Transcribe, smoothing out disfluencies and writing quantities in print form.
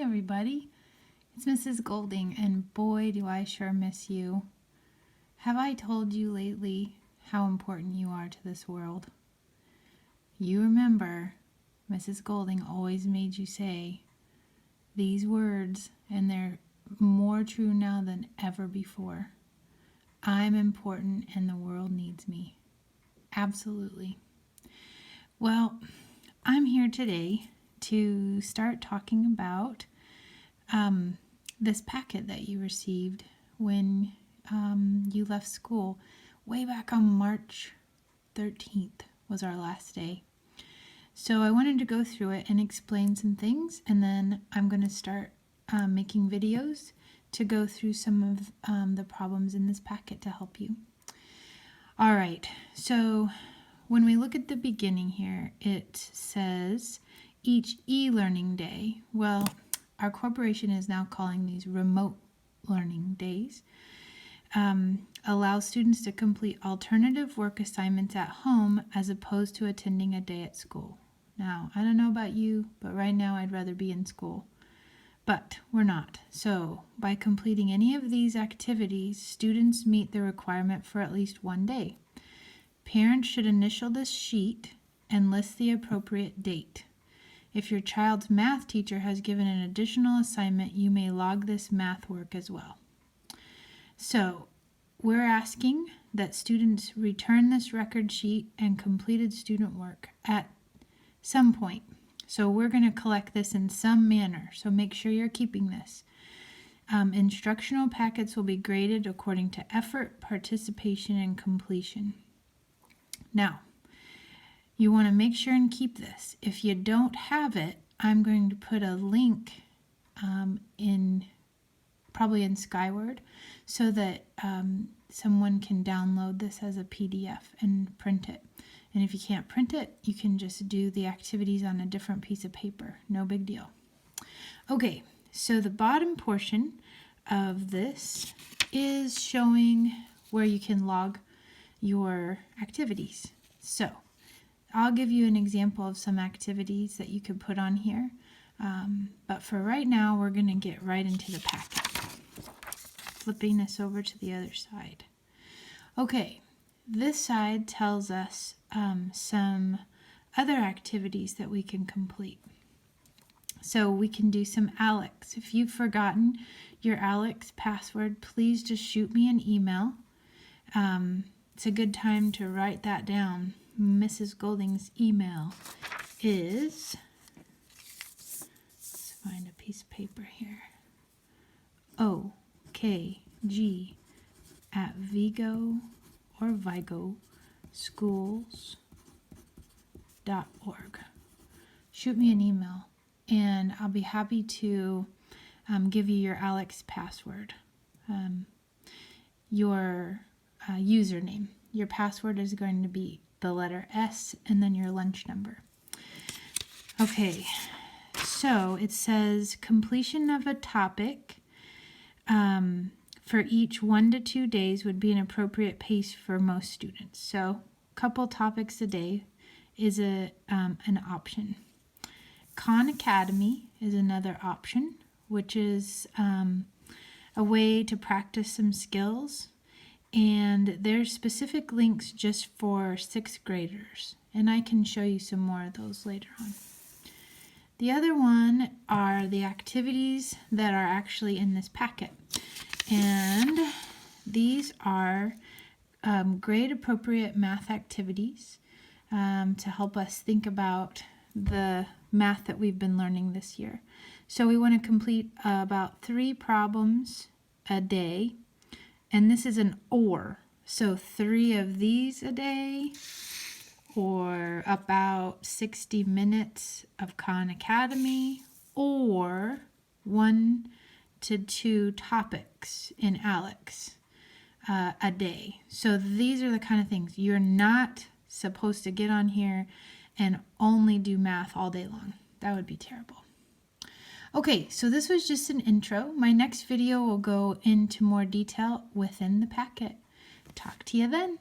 everybody. It's Mrs. Golding, and boy, do I sure miss you. Have I told you lately how important you are to this world? You remember, Mrs. Golding always made you say these words, and they're more true now than ever before. I'm important, and the world needs me. Absolutely. Well, I'm here today to start talking about this packet that you received when you left school. Way back on March 13th was our last day. So I wanted to go through it and explain some things, and then I'm going to start making videos to go through some of the problems in this packet to help you. All right, so when we look at the beginning here, it says each e-learning day. Well, our corporation is now calling these remote learning days. Allows students to complete alternative work assignments at home as opposed to attending a day at school. Now, I don't know about you, but right now I'd rather be in school. But we're not. So, by completing any of these activities, students meet the requirement for at least one day. Parents should initial this sheet and list the appropriate date. If your child's math teacher has given an additional assignment, you may log this math work as well. So, we're asking that students return this record sheet and completed student work at some point. So we're going to collect this in some manner, so make sure you're keeping this. Instructional packets will be graded according to effort, participation, and completion. Now, you want to make sure and keep this. If you don't have it, I'm going to put a link probably in Skyward, so that someone can download this as a PDF and print it. And if you can't print it, you can just do the activities on a different piece of paper. No big deal. Okay, so the bottom portion of this is showing where you can log your activities. So I'll give you an example of some activities that you could put on here. But for right now, we're going to get right into the packet. Flipping this over to the other side. Okay, this side tells us some other activities that we can complete. So we can do some ALEKS. If you've forgotten your ALEKS password, please just shoot me an email. It's a good time to write that down. Mrs. Golding's email is, let's find a piece of paper here, okg@vigo.org. Shoot me an email, and I'll be happy to give you your ALEKS password, your username. Your password is going to be the letter S and then your lunch number. Okay, so it says completion of a topic for each 1 to 2 days would be an appropriate pace for most students. So a couple topics a day is an option. Khan Academy is another option, which is a way to practice some skills. And there's specific links just for 6th graders. And I can show you some more of those later on. The other one are the activities that are actually in this packet. And these are grade appropriate math activities to help us think about the math that we've been learning this year. So we want to complete about 3 problems a day. And this is an or. So 3 of these a day, or about 60 minutes of Khan Academy, or 1 to 2 topics in ALEKS a day. So these are the kind of things. You're not supposed to get on here and only do math all day long. That would be terrible. Okay, so this was just an intro. My next video will go into more detail within the packet. Talk to you then.